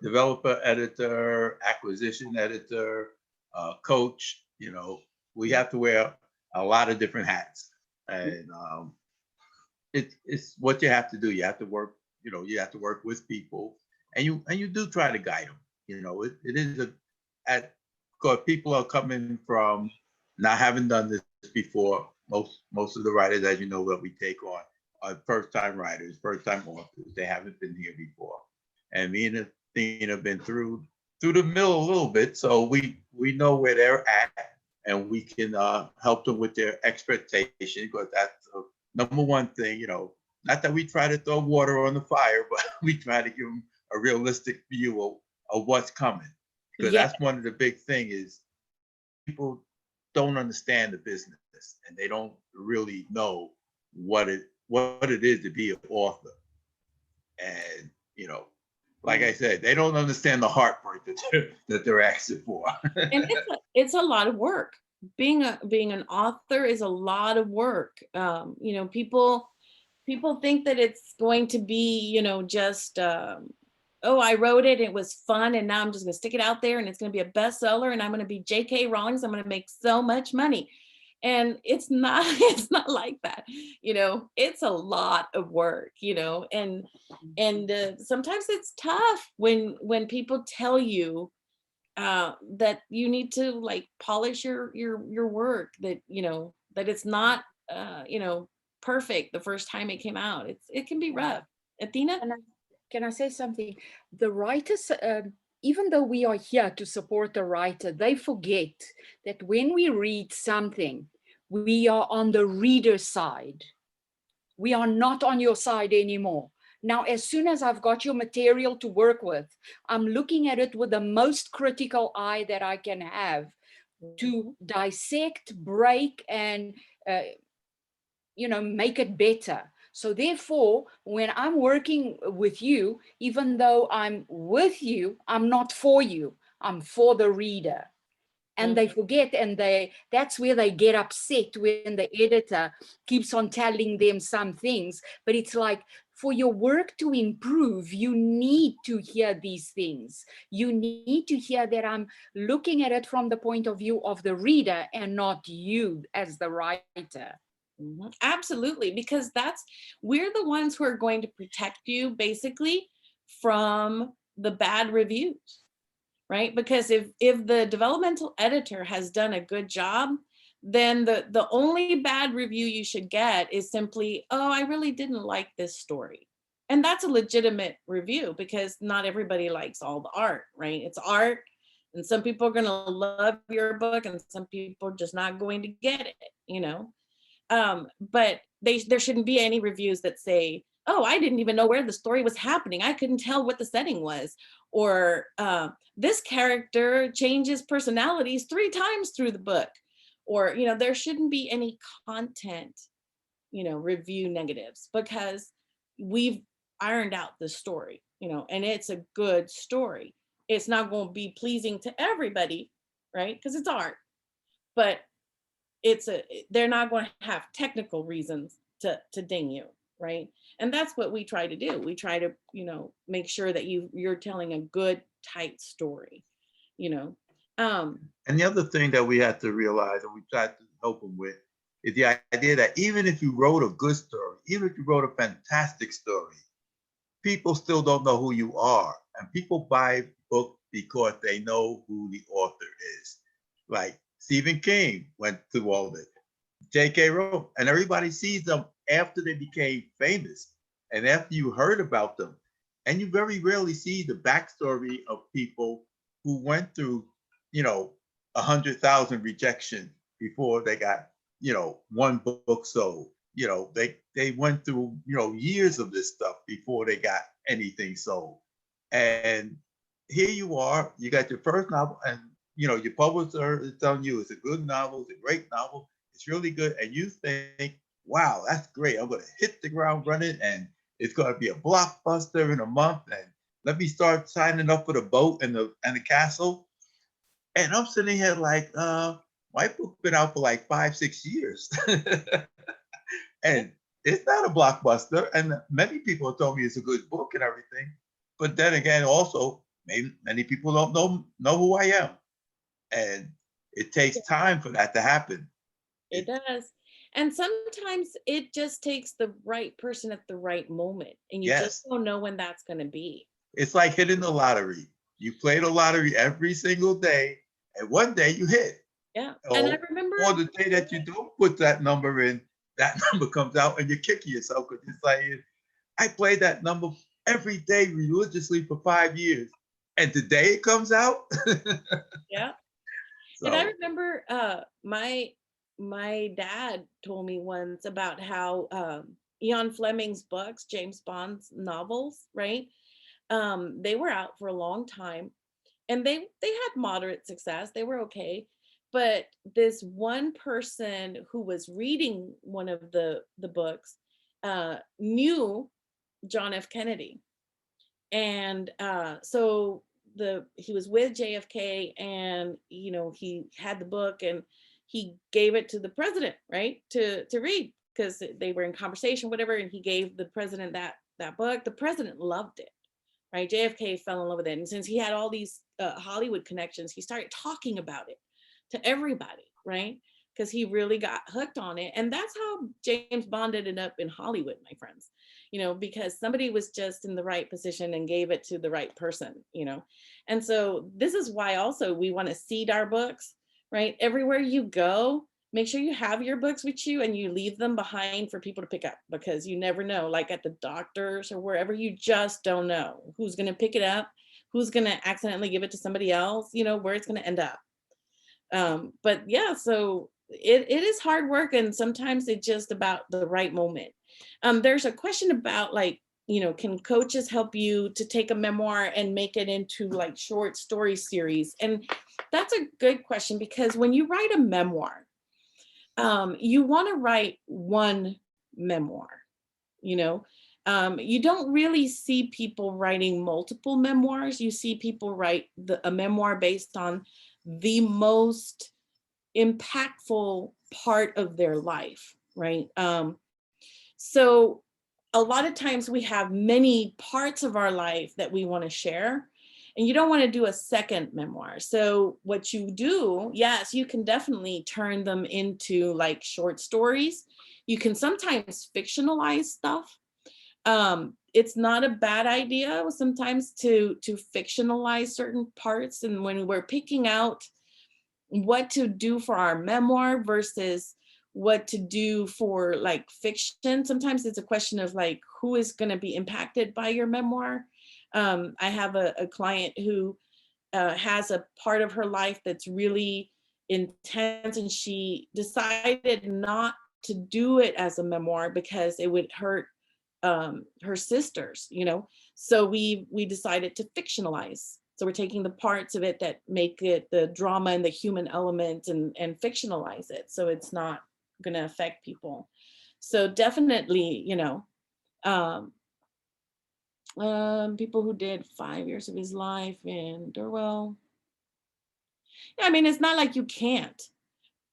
developer, editor, acquisition editor, coach. We have to wear a lot of different hats, and it's what you have to do. You have to work. You have to work with people, and you do try to guide them. It is because people are coming from not having done this before. Most of the writers, as you know, that we take on are first-time writers, first-time authors. They haven't been here before, and me and Athena have been through the mill a little bit, so we know where they're at, and we can help them with their expectation, because that's the number one thing. Not that we try to throw water on the fire, but we try to give them a realistic view of what's coming, because that's one of the big things is people don't understand the business, and they don't really know what it is to be an author. And like I said, they don't understand the heartbreak that they're asking for. And it's a lot of work. Being an author is a lot of work. People think that it's going to be, just oh, I wrote it, it was fun, and now I'm just gonna stick it out there and it's gonna be a bestseller, and I'm gonna be J.K. Rowling, I'm gonna make so much money. And it's not like that. It's a lot of work, and sometimes it's tough when people tell you that you need to like polish your work, that that it's not perfect the first time it came out. It can be rough. Athena? Can I say something? The writers, even though we are here to support the writer, they forget that when we read something, we are on the reader's side. We are not on your side anymore. Now, as soon as I've got your material to work with, I'm looking at it with the most critical eye that I can have to dissect, break, and make it better. So therefore, when I'm working with you, even though I'm with you, I'm not for you, I'm for the reader. And they forget, and that's where they get upset when the editor keeps on telling them some things. But it's like, for your work to improve, you need to hear these things. You need to hear that I'm looking at it from the point of view of the reader and not you as the writer. Mm-hmm. Absolutely, because we're the ones who are going to protect you basically from the bad reviews, right? Because if the developmental editor has done a good job, then the only bad review you should get is simply, oh, I really didn't like this story. And that's a legitimate review, because not everybody likes all the art, right? It's art. And some people are going to love your book and some people are just not going to get it, you know? But there shouldn't be any reviews that say, oh, I didn't even know where the story was happening. I couldn't tell what the setting was. Or this character changes personalities 3 times through the book. Or, you know, there shouldn't be any content, you know, review negatives, because we've ironed out the story, you know, and it's a good story. It's not going to be pleasing to everybody, right? Because it's art, but they're not going to have technical reasons to ding you, right? And that's what we try to do. We try to, you know, make sure that you're telling a good, tight story, you know. And the other thing that we have to realize, and we try to help them with, is the idea that even if you wrote a good story, even if you wrote a fantastic story, people still don't know who you are. And people buy books because they know who the author is. Like Stephen King went through all this, J.K. Rowling, and everybody sees them after they became famous and after you heard about them. And you very rarely see the backstory of people who went through, you know, 100,000 rejection before they got, you know, one book sold. You know, they went through, you know, years of this stuff before they got anything sold. And here you are, you got your first novel, and you know, your publisher is telling you it's a good novel, it's a great novel, it's really good, and you think, wow, that's great. I'm gonna hit the ground running and it's gonna be a blockbuster in a month, and let me start signing up for the boat and the castle. And I'm sitting here like, my book's been out for like 5-6 years. And it's not a blockbuster. And many people have told me it's a good book and everything. But then again, also, many people don't know who I am. And it takes time for that to happen. It does. And sometimes it just takes the right person at the right moment. And you Yes. just don't know when that's going to be. It's like hitting the lottery. You play the lottery every single day, and one day you hit. Yeah. And I remember. Or the day that you don't put that number in, that number comes out and you're kicking yourself because it's like, I played that number every day religiously for 5 years. And the day it comes out. Yeah. So, And I remember my dad told me once about how Ian Fleming's books, James Bond's novels, right? They were out for a long time and they had moderate success. They were okay. But this one person who was reading one of the books knew John F. Kennedy. And so he was with JFK, and you know, he had the book and he gave it to the president, right, to read, because they were in conversation, whatever, and he gave the president that book. The president loved it, right? JFK fell in love with it, and since he had all these Hollywood connections, he started talking about it to everybody, right? Because he really got hooked on it. And that's how James Bond ended up in Hollywood, my friends, you know, because somebody was just in the right position and gave it to the right person, you know. And so this is why also we want to seed our books, right? Everywhere you go, make sure you have your books with you and you leave them behind for people to pick up, because you never know, like at the doctor's or wherever, you just don't know who's going to pick it up, who's going to accidentally give it to somebody else, you know, where it's going to end up. But yeah, so it is hard work, and sometimes it's just about the right moment. There's a question about, like, you know, can coaches help you to take a memoir and make it into like short story series? And that's a good question, because when you write a memoir, you want to write one memoir, you know. You don't really see people writing multiple memoirs. You see people write a memoir based on the most impactful part of their life, right? So a lot of times we have many parts of our life that we want to share, and you don't want to do a second memoir. So what you do, yes, you can definitely turn them into like short stories. You can sometimes fictionalize stuff. It's not a bad idea sometimes to fictionalize certain parts. And when we're picking out what to do for our memoir versus what to do for like fiction, sometimes it's a question of like, who is going to be impacted by your memoir. I have a client who has a part of her life that's really intense, and she decided not to do it as a memoir because it would hurt her sisters, you know. So we decided to fictionalize. So we're taking the parts of it that make it the drama and the human element and fictionalize it, so it's not going to affect people. So definitely, you know, people who did 5 years of his life in Durwell. Yeah, I mean, it's not like you can't,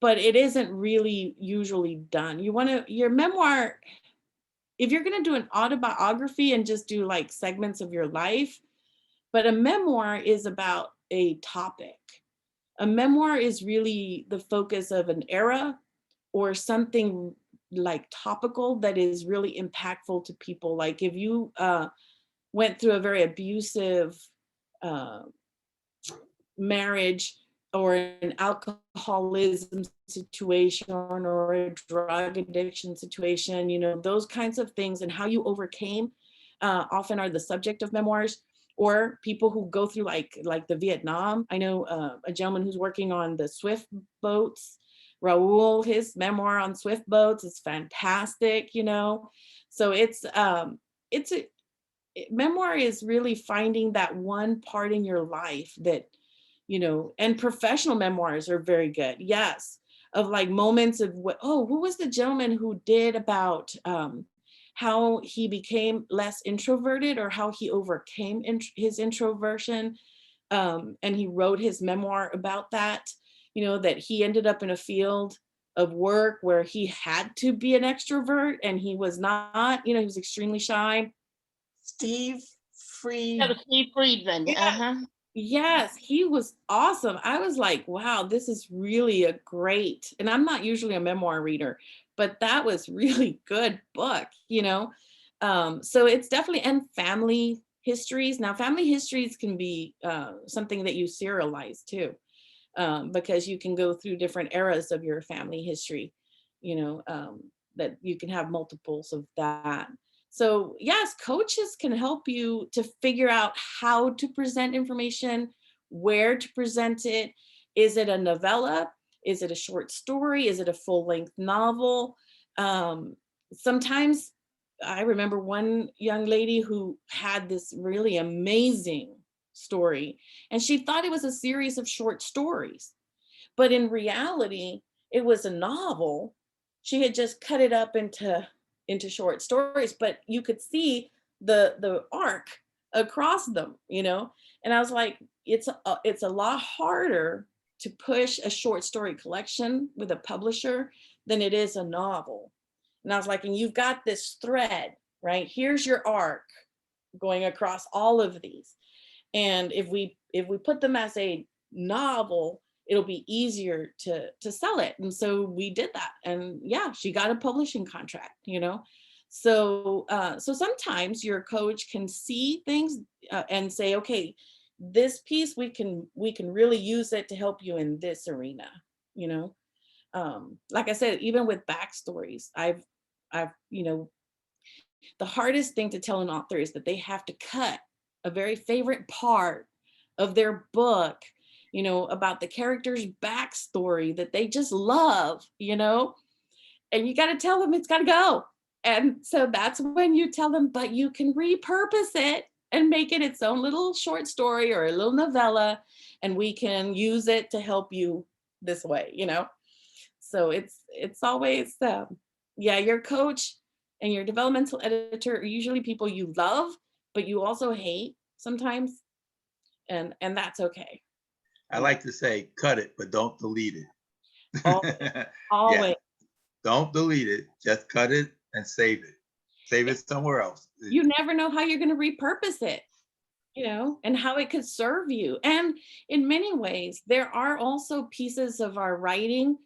but it isn't really usually done. You want to, your memoir, if you're going to do an autobiography and just do like segments of your life, but a memoir is about a topic. A memoir is really the focus of an era or something like topical that is really impactful to people. Like if you went through a very abusive marriage or an alcoholism situation or a drug addiction situation, you know, those kinds of things and how you overcame often are the subject of memoirs. Or people who go through like the Vietnam. I know a gentleman who's working on the Swift boats. Raul, his memoir on Swift boats is fantastic, you know. So memoir is really finding that one part in your life that, you know, and professional memoirs are very good. Yes, of like moments of what, oh, who was the gentleman who did about how he became less introverted or how he overcame his introversion. And he wrote his memoir about that, you know, that he ended up in a field of work where he had to be an extrovert and he was not, you know, he was extremely shy. Steve That was Steve Friedman. Yeah. Yes, he was awesome. I was like, wow, this is really a great, and I'm not usually a memoir reader, but that was really good book, you know? So it's definitely, and family histories. Now, family histories can be something that you serialize too, because you can go through different eras of your family history, you know, that you can have multiples of that. So yes, coaches can help you to figure out how to present information, where to present it. Is it a novella? Is it a short story? Is it a full-length novel? Sometimes I remember one young lady who had this really amazing story, and she thought it was a series of short stories. But in reality, it was a novel. She had just cut it up into short stories, but you could see the arc across them, you know. And I was like, it's a lot harder to push a short story collection with a publisher than it is a novel. And I was like, and you've got this thread, right? Here's your arc going across all of these. And if we put them as a novel, it'll be easier to sell it. And so we did that. And yeah, she got a publishing contract, you know. So so sometimes your coach can see things and say, okay, this piece we can really use it to help you in this arena, you know. Like I said, even with backstories, I've you know, the hardest thing to tell an author is that they have to cut a very favorite part of their book, you know, about the character's backstory that they just love, you know, and you got to tell them it's got to go. And so that's when you tell them, but you can repurpose it and make it its own little short story or a little novella, and we can use it to help you this way, you know. So it's always, yeah, your coach and your developmental editor are usually people you love, but you also hate sometimes, and that's okay. I like to say, cut it, but don't delete it. Always. Yeah. Don't delete it. Just cut it and save it. Save it somewhere else. You never know how you're going to repurpose it, you know, and how it could serve you. And in many ways, there are also pieces of our writing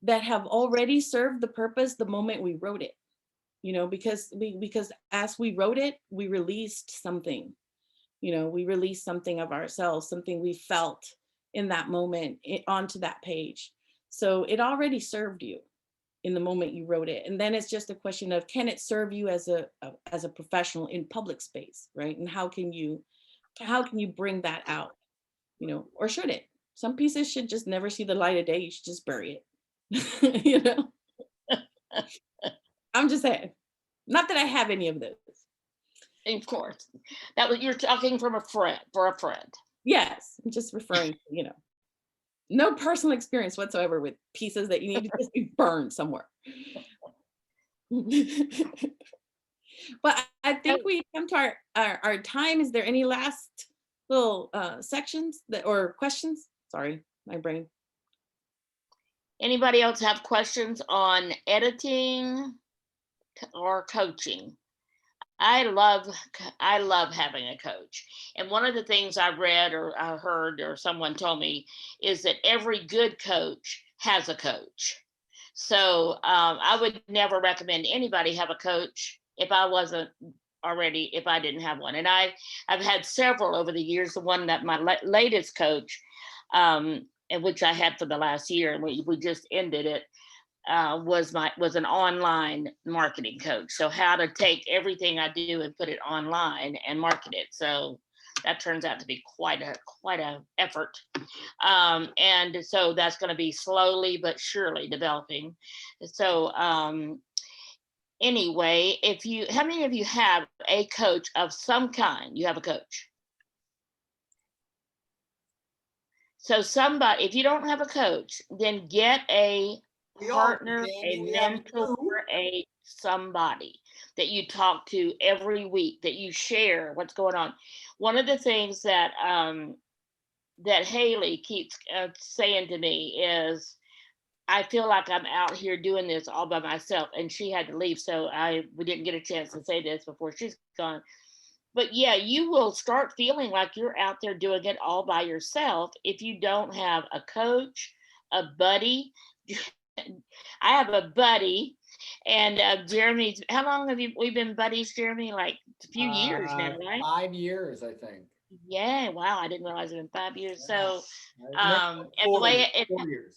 that have already served the purpose the moment we wrote it, you know, because as we wrote it, we released something, you know, we released something of ourselves, something we felt in that moment onto that page. So it already served you in the moment you wrote it. And then it's just a question of, can it serve you as a professional in public space, right? And how can you bring that out? or should it? Some pieces should just never see the light of day. You should just bury it. you know, I'm just saying. Not that I have any of those. Of course, that was, you're talking from a friend, for a friend. Yes, I'm just referring to, no personal experience whatsoever with pieces that you need to just be burned somewhere. But I think we come to our time. Is there any last little sections or questions? Sorry, my brain. Anybody else have questions on editing or coaching? I love having a coach. And one of the things I read or I heard or someone told me is that every good coach has a coach. So I would never recommend anybody have a coach if I didn't have one. And I've had several over the years. The one that my latest coach, and which I had for the last year, and we just ended it, was an online marketing coach. So how to take everything I do and put it online and market it. So that turns out to be quite a effort. And so that's going to be slowly but surely developing. So anyway, how many of you have a coach of some kind? You have a coach. So somebody, if you don't have a coach, then get a partner, a mentor, a somebody that you talk to every week, that you share what's going on. One of the things that that Haley keeps saying to me is, I feel like I'm out here doing this all by myself, and she had to leave, so we didn't get a chance to say this before she's gone. But yeah, you will start feeling like you're out there doing it all by yourself if you don't have a coach, a buddy. I have a buddy, and Jeremy, how long have we been buddies, Jeremy? Like a few years now, right? 5 years, I think. Yeah, wow, I didn't realize it in 5 years. So, No, and the way 4 years.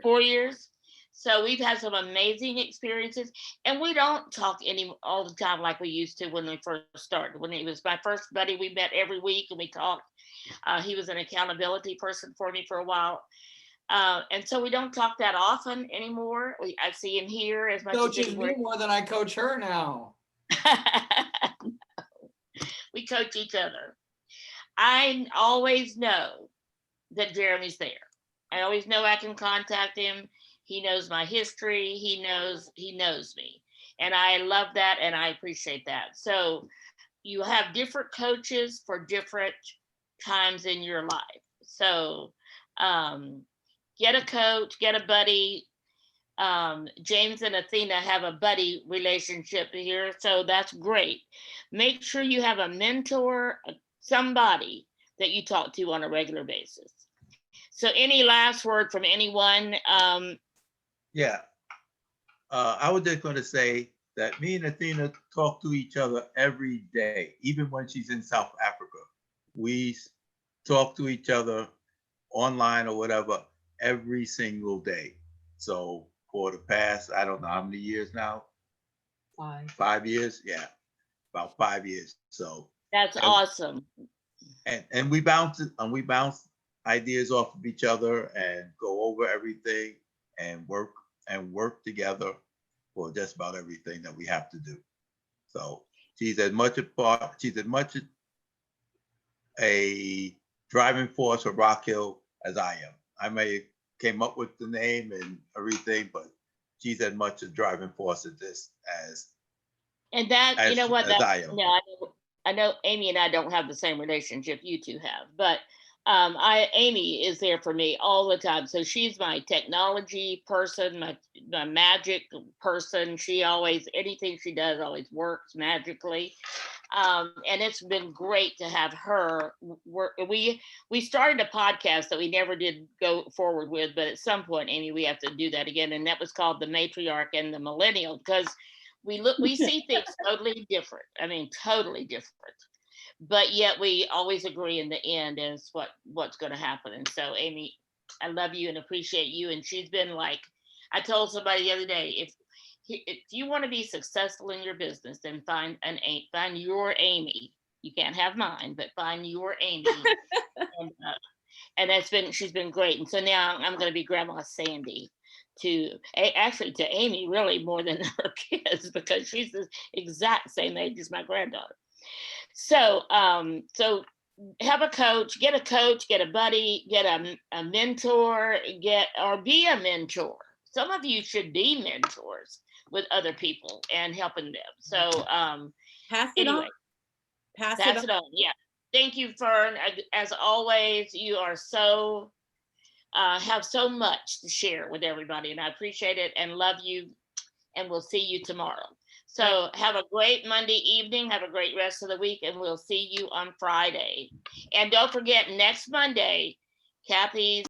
4 years. So we've had some amazing experiences, and we don't talk all the time like we used to when we first started. When he was my first buddy, we met every week and we talked. He was an accountability person for me for a while. And so we don't talk that often anymore. I see him here as much Coaches me more than I coach her now. We coach each other. I always know that Jeremy's there. I always know I can contact him. He knows my history. He knows me. And I love that, and I appreciate that. So you have different coaches for different times in your life. So get a coach, get a buddy. James and Athena have a buddy relationship here, so that's great. Make sure you have a mentor, somebody that you talk to on a regular basis. So any last word from anyone? Yeah. I was just going to say that me and Athena talk to each other every day, even when she's in South Africa. We talk to each other online or whatever every single day. So for the past, I don't know how many years now? 5 years? Yeah, about 5 years. So that's awesome. And we bounce ideas off of each other and go over everything and work together for just about everything that we have to do. So she's as much a driving force for Rock Hill as I am. I may came up with the name and everything, but she's as much a driving force at this as. And that, you know what, that, I am. Yeah, I know Amy and I don't have the same relationship you two have, but Amy is there for me all the time. So she's my technology person, my magic person. She always, anything she does always works magically. And it's been great to have her work. We started a podcast that we never did go forward with, but at some point, Amy, we have to do that again. And that was called The Matriarch and the Millennial, because we see things totally different. I mean, totally different. But yet we always agree in the end is what's going to happen. And so, Amy, I love you and appreciate you. And she's been like, I told somebody the other day, if you want to be successful in your business, then find your Amy. You can't have mine, but find your Amy. and she's been great. And so now I'm going to be Grandma Sandy actually to Amy, really more than her kids, because she's the exact same age as my granddaughter. So, so have a coach, get a buddy, get a mentor, or be a mentor. Some of you should be mentors with other people and helping them. So, Pass it anyway, on. Pass it on. Yeah. Thank you, Fern. As always, you are so, have so much to share with everybody, and I appreciate it and love you, and we'll see you tomorrow. So have a great Monday evening, have a great rest of the week, and we'll see you on Friday. And don't forget, next Monday, Kathy's